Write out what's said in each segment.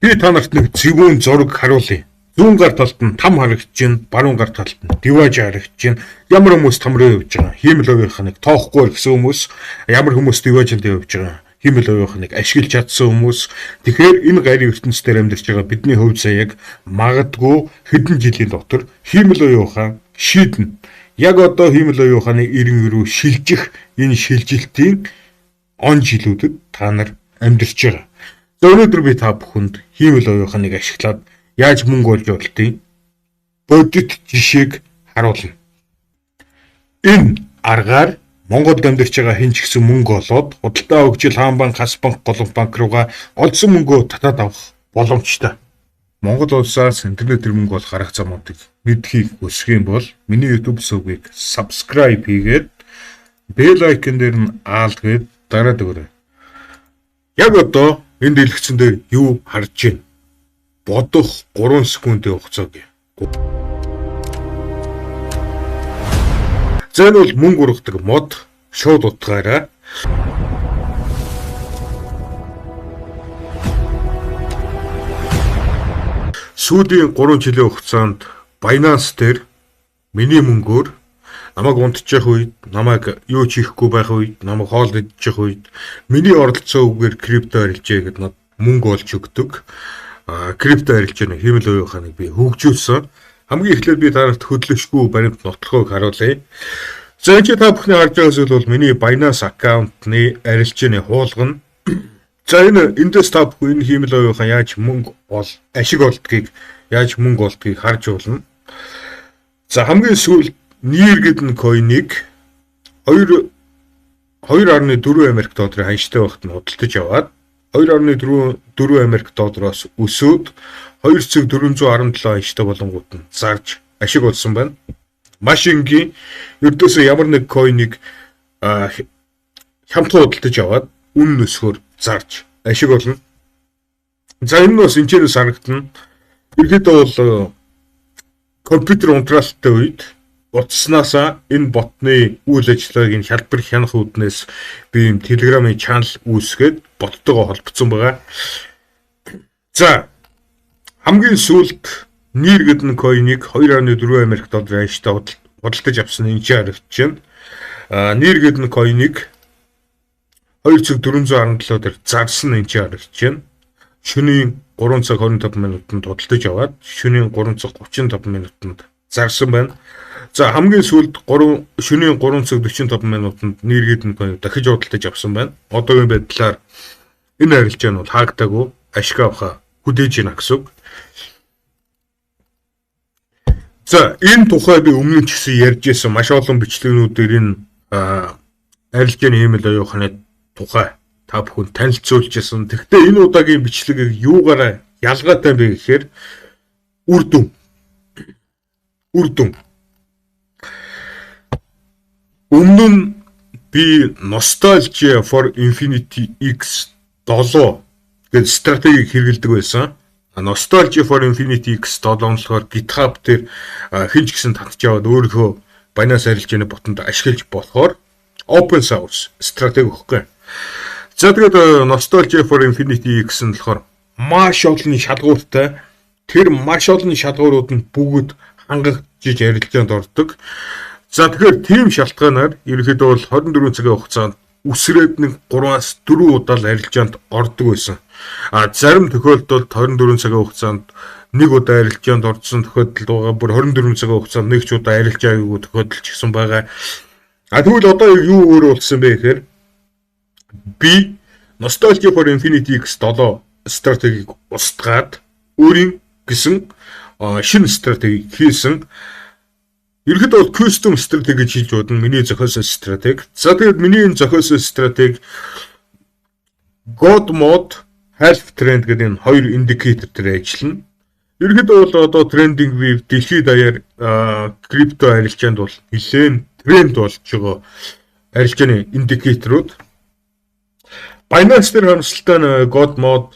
Би та нарт нэг зэвүүн зураг харуулъя. Зүүн гар талд нь там харагдаж байна, баруун гар талд нь диваж харагдаж байна. Ямар хүмүүс там руу явж байгаа. Хиймэл уяах нэг тоохгүй гэсэн хүмүүс, ямар хүмүүс диважинд явж байгаа. Хиймэл уяах нэг ашиглаж чадсан хүмүүс. Тэгэхээр энэ гарын ертөнцийн амьдарч байгаа бидний хувь заяаг магадгүй хэдэн жилийн дотор хиймэл уяахаа шийднэ. Яг одоо хиймэл уяаханы эрен рүү шилжих энэ шилжилтийн он жилүүдэд та нар амьдарч байгаа. За өнөөдөр би та бүхэнд хиймэл уяаханыг ашиглаад яаж мөнгө олж болтыг бодит жишээг харуулна. Энэ аргаар Монголд амьдарч байгаа хэн ч гэсэн мөнгө олоод худалдаа хөгжил хаан банк, хас банк, голомт банк руугаа олсон мөнгөө татаад авах боломжтой. Монгол улсаас интернет мөнгө олох арга замуудыг мэдхийг хүсэх юм бол миний YouTube сувгийг subscribe хийгээд bell icon дээр нь аалгээд дараад өгөөрэй. Яг одоо энэ дэлгэцэн дээр юу харж байна? Бодох 3 секундын хугацаа гээ. За энэ бол мөнгө ургадаг мод. Шууд утгаараа. Сүүлийн 3 жилийн хугацаанд Binance дээр миний мөнгөөр намайг унтчих үед, намайг юу ч хийхгүй байх үед, намайг хоол идчих үед миний оролцоо үгээр крипто арилжээ гэдэг над мөнгө олж өгдөг. Крипто арилжааны хиймэл уяахыг би хөгжүүлсэн. Хамгийн эхлээд би та нарт хөдлөшгүй баримт нотлохыг харуулъя. За энэ та бүхний харж байгаа зүйл бол миний Binance аккаунтны арилжааны хуулга нь. За эндээс та бүхэн энэ хиймэл уяахан яаж мөнгө ашиг олдгийг, яаж мөнгө олдгийг харж болно. За хамгийн сүүлд NIR гэдэг койныг 2.4 Америк долларын ханштай багт нь худалдаж аваад 2.4 Америк доллароос өсөөд 2.417 ханштай болонгууд нь зарж ашиг олсон байна. Маш энгийн ердөөсөө ямар нэг койныг хямдхан худалдаж аваад үн нөсгөр зарж ашиг олно. За энэ нь бас энэчнээс харагдана. Ердөө бол компьютер унтраалттай үед утаснасаа энэ ботны үйл ажиллагааг энэ хялбар хянах үүднээс би юм Telegram-ын чанал үүсгээд боттойгоо холбогдсон байгаа. За хамгийн сүүлд NIR гэдэг койныг 2.4 Америк долларын ханштай худалдаж авсан энэ чинь харагдаж байна. NIR гэдэг койныг 2.417 дээр зарсан энэ чинь харагдаж байна. Шөнийн 3 цаг 25 минутанд худалдаж аваад шөнийн 3 цаг 35 минутанд зарсан байна. За хамгийн сүүлд шөнийн 3 цаг 45 минутанд NIR гэдэг койныг дахиж худалдаж авсан байна. Одоогийн байдлаар энэ арилжаа нь бол хаагдаагүй, ашиг авахаа хүлээж байна гэсэн үг. За энэ тухай би өмнө нь ч гэсэн ярьж байсан маш олон бичлэгнүүдээр энэ арилжааны хиймэл уяаханы тухай та бүхэн танилцуулж байсан. Тэгэхдээ энэ удаагийн бичлэгийг юугаараа ялгаатай бэ гэхээр үр дүн. Өмнө нь би Nostalgia for Infinity X7 гэдэг стратегийг хэрэглэдэг байсан. Nostalgia for Infinity X7 болохоор GitHub дээр хэн ч гэсэн татж аваад өөрийнхөө Binance арилжааны ботонд ашиглаж болохоор open source стратеги өгөхгүй. За тэгээд Nostalgia for Infinity X нь болохоор маш олон шалгууртай. Тэр маш олон шалгуурууд нь бүгд хангагдж арилжаанд ордог. За тэгэхээр тийм шалтгаанаар ерөнхийдөө бол 24 цагийн хугацаанд үсрээд нэг 3-аас 4 удаа л арилжаанд ордог байсан. Зарим тохиолдолд 24 цагийн хугацаанд нэг удаа арилжаанд орсон тохиолдол байгаа. Бүр 24 цагийн хугацаанд нэг ч удаа арилжаагүй тохиолдол ч гэсэн байгаа. Тэгвэл одоо юу өөр болсон бэ гэхээр би Nostalgia for Infinity X7 стратегийг устгаад өөрийн гэсэн шинэ стратеги хийсэн. Ерөнхийдөө бол custom стратеги гэж хэлж бодно. Миний зохиосон стратеги. За тэгээд миний энэ зохиосон стратеги God Mode, Half Trend гэдэг энэ хоёр индикатор дээр ажиллана. Ерөнхийдөө бол одоо trending wave дэлхийд даяар крипто арилжаанд бол нэлээд тренд болж байгаа арилжааны индикаторууд. Binance дээр хамсалтай нь God Mode,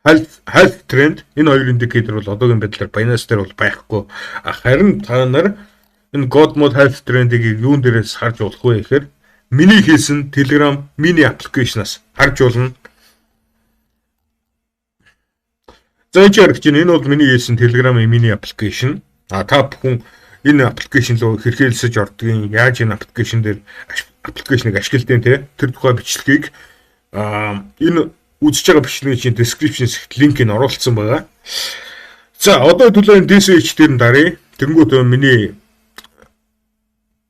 Half Trend энэ хоёр индикатор бол одоогийн байдлаар Binance дээр бол байхгүй. Харин та нар энэ God Mode, Half Trend-ийг юун дээрээс харж болох вэ гэхээр миний хийсэн Telegram mini application-аас харж болно. За энэ харагч энэ бол миний хэлсэн Telegram-ийн мини аппликейшн. Та бүхэн энэ аппликейшн руу хэрэглэсэж ордгийн яаж энэ аппликейшнийг ашигладیں те тэр тухай бичлэгийг энэ үзэж байгаа бичлэгийн чинь description-с линкийг оруулсан байгаа. За одоо төлөө энэ DSH дээр нь даръя. Тэнгүүд миний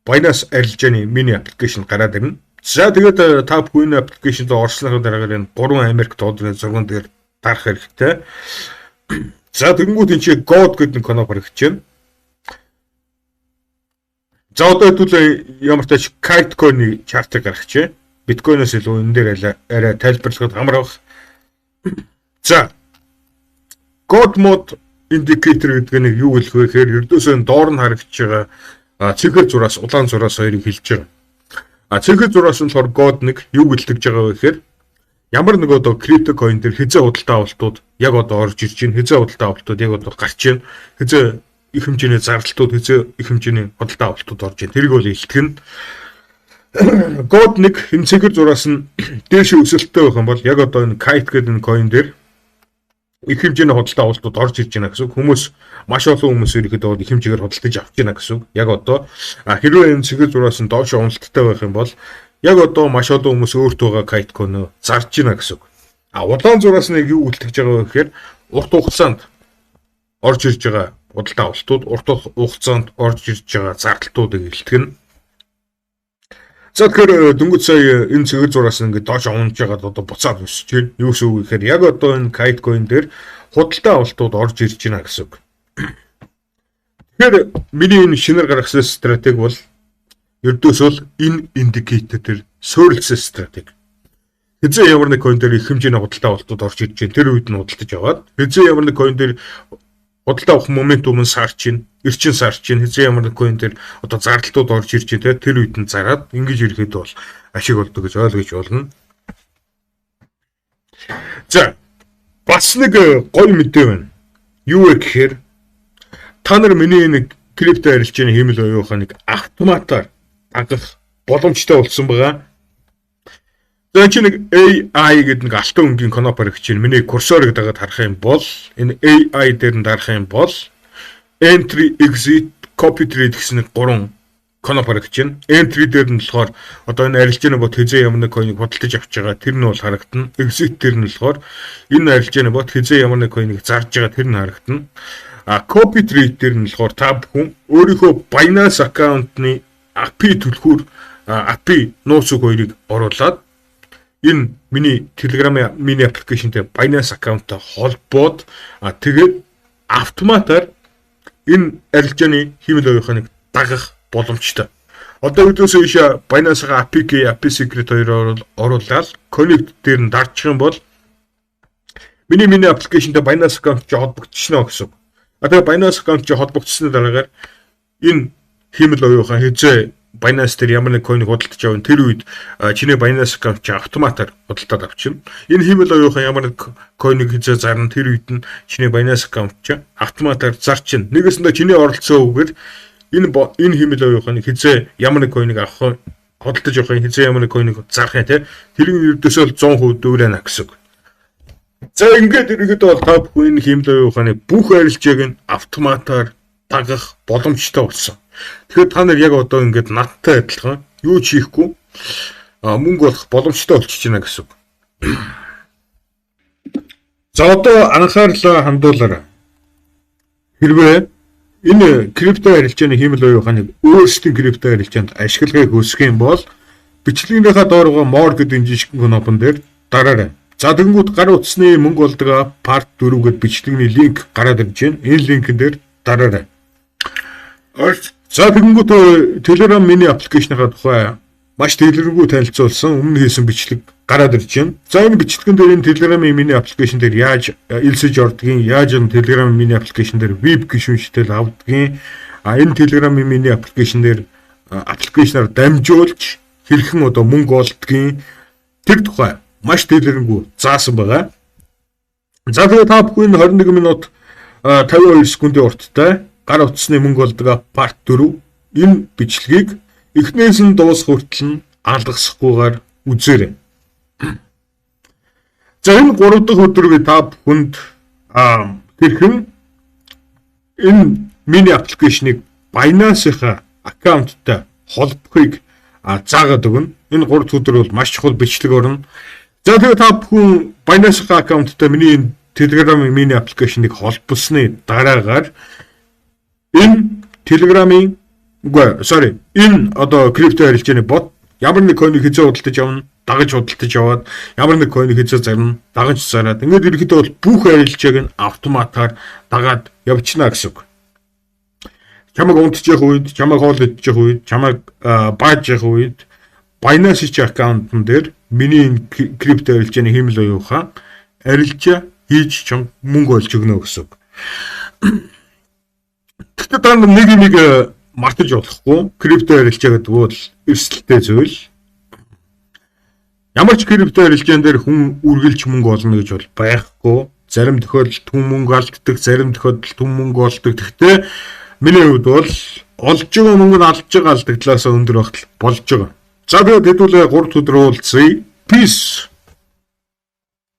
Binance арилжааны мини аппликейшн гараад ирнэ. За тэгээд та бүхэн аппликейшнд орсныхаа дараагаар энэ 3 Америк долларын зурган дээр дарах хэрэгтэй. За тэнгүүд энэ чинь God гэдэг кнопп хэрэгж байна. За одоо төлөө ямар ч тач Kitecoin-ы чартыг гаргачихъя. Биткойноос илүү энэ дээр арай тайлбарлахад амар баг. За God mode indicator гэдэг нэг юу хэлэх вэ гэхээр ердөөсөө доор нь харагдаж байгаа цэнхэр зураас улаан зураас хоёрыг хэлж байгаа. Цэнхэр зураас нь болохоор God нэг юу гэлтэж байгаа вэ гэхээр ямар нэг одоо крипто coin дээр хязээ худалдаа авалтууд яг одоо орж ирж байна. Хязээ худалдаа авалтууд яг одоо гарч байна. Хязээ их хэмжээний зарлалтууд, хязээ их хэмжээний худалдаа авалтууд орж байна. Тэрийг бол илтгэн. God нэг энэ цэнхэр зураас нь дээш өсөлттэй байх юм бол яг одоо энэ Kite гэдэг энэ coin дээр их хэмжээний худалдаа авалтууд орж ирж байна гэсэн үг. Хүмүүс маш олон хүмүүс ирэхэд их хэмжээгээр худалдаж авч байна гэсэн үг. Яг одоо хэрвээ энэ цэнхэр зураас нь доош уналттай байх юм бол яг одоо маш олон хүмүүс өөртөө Kitecoin зарж байна гэсэн үг. Улаан зураас нь юу үлдэж байгаа вэ гэхээр урт хугацаанд орж ирж байгаа худалдаа авалтууд, урт хугацаанд орж ирж байгаа зардалтуудыг илтгэн. За тэгэхээр дөнгөж сая энэ цэгэр зураас ингээд доош унж байгаад одоо буцаад өсөж байна. Юу гэсэн үг гэхээр яг одоо энэ Kitecoin дээр худалдаа авалтууд орж ирж байна гэсэн үг. Тэгэхээр миний энэ шинээр гаргасан стратеги бол ердөөсөө энэ индикатор дээр суурилсан стратеги. Хэзээ ямар нэг coin дээр их хэмжээний худалдаа авалтууд орж ирж байна. Тэр үед нь худалдаж аваад хэзээ ямар нэг coin дээр худалдаа авах моментум нь сарч байна. Эрчин сарч байна. Хэзээ ямар нэг coin дээр одоо зардалтууд орж ирж байна. Тэр үед нь зараад ингэж ирэхэд бол ашиг болдог гэж ойлгож болно. За бас нэг гоё мэдээ байна. Юу вэ гэхээр та нар миний нэг крипто арилжааны хиймэл оюухан нэг автоматар дагах боломжтой болсон байгаа. За чи нэг AI гэдэг нэг алтан өнгийн кнопп хэрэгж чинь миний курсорыг дагаад харах юм бол энэ AI дээр нь дарах юм бол entry, exit, copy trade гэсэн нэг 3 кнопп хэрэгж чинь. Entry дээр нь болохоор одоо энэ арилжааны бот хэзээ ямар нэг coin-ыг худалдаж авч байгаа тэр нь бол харагдана. Exit дээр нь болохоор энэ арилжааны бот хэзээ ямар нэг coin-ыг зарж байгаа тэр нь харагдана. Copy trade дээр нь болохоор та бүхэн өөрийнхөө Binance аккаунтны API түлхүүр API нууцуг хоёрыг оруулаад энэ миний Telegram-ийн мини аппликейшнтэй Binance аккаунттай холбоод тэгээд автоматар энэ арилжааны хиймэл оюуханыг дагах боломжтой. Одоо өдөөсөө иш Binance-ийн API secret хоёроор оруулаад connect дээр нь дарчих юм бол миний аппликейшнтэй Binance аккаунт чи холбогдчихно гэсэн. Одоо Binance аккаунт чи холбогдсны дараагаар энэ хиймэл оюухан хэзээ Binance дээр ямар нэг coin-ыг худалдаж авах тэр үед чиний Binance аккаунт чи автоматар худалдаад авчихна. Энэ хиймэл оюухан ямар нэг coin-ыг хэзээ зарна тэр үед нь чиний Binance аккаунт чи автоматар зарчихна. Нэгэсэндээ чиний оролцоо үгээр энэ хиймэл оюуханыг хэзээ ямар нэг coin-ыг авах худалдаж авах хэзээ ямар нэг coin-ыг зарах юм те тэрийн ердөөсөө 100% дүүрэнэ гэсэн. За ингээд ирэхэд бол та бүхэн энэ хиймэл оюуханы бүх арилжааг нь автоматар дагах боломжтой болсон. Тэгэхээр та нар яг одоо ингээд надтай адилхан юу ч хийхгүй мөнгө олох боломжтой болчихж байна гэсэн. За одоо анхаарлаа хандуулаарай. Хэрвээ энэ крипто арилжааны хиймэл оюуханыг өөрсдийн крипто арилжаанд ашиглахыг хүсэх юм бол бичлэгийнхаа доор байгаа more гэдэг жижиг кнопон дээр дараарай. За тэгэнгүүт гар утасны мөнгө болдог part 4 гэдэг бичлэгний линк гараад ирж байна. Энэ линкэн дээр дараарай. За тэгэнгүүт Telegram мини аппликейшныхаа тухай маш дэлгэрэнгүй танилцуулсан өмнө хийсэн бичлэг гараад ирж байна. За энэ бичлэгэн дээр энэ Telegram-ийн мини аппликейшн дээр яаж элсэж ордгийг, яаж энэ Telegram-ийн мини аппликейшн дээр веб гишүүнчтэл авдгийг, энэ Telegram-ийн мини аппликейшн дээр аппликейшнаар дамжуулж хэрхэн одоо мөнгө олдгийг тэр тухай маш дэлгэрэнгүй заасан байгаа. За тэгээд та бүхэн 21 минут 52 секундын урттай гар утасны мөнгө болдог part 4 энэ бичлэгийг эхнээс нь дуусах хүртэл нь алгасахгүйгээр үзээрэй. За энэ 3 дахь өдөр би та бүхэнд Тэрхэн энэ миний аппликейшнийг Binance-ийн аккаунттай холбохыг заагаад өгнө. Энэ 3 өдөр бол маш чухал бичлэг орно. За тэгээд та бүхэн Binance-ийн аккаунттай миний Telegram-ийн миний аппликейшнийг холбосны дараагаар энэ Telegram-ийн энэ одоо крипто арилжааны бот ямар нэг койныг хэзээ худалдаж авна, дагаж худалдаж аваад ямар нэг койныг хэзээ зарна, дагаж зараад ингээд ерөөхдөө бол бүх арилжааг нь автоматар дагаад явчихна гэсэн үг. Чамайг унтж явах үед, чамайг хоол идэж явах үед, чамайг бааж явах үед Binance-ийн аккаунтн дээр миний крипто арилжааны хиймэл оюухан арилжаа хийж чам мөнгө олж өгнө гэсэн үг. Тэгтээ та нэг мартаж болохгүй. Крипто арилжаа гэдэг бол эрсдэлтэй зүйл. Ямар ч крипто арилжаан дээр хүн үргэлж мөнгө олно гэж бол байхгүй. Зарим тохиолдолд хүн мөнгө алддаг, зарим тохиолдолд хүн мөнгө олдог. Тэгтээ миний хувьд бол олж байгаа мөнгө нь алдж байгаа алдагдлаас өндөр багтал болж байгаа. За тэгээд хэдүүлээ 3 өдөр уулзъя. Peace.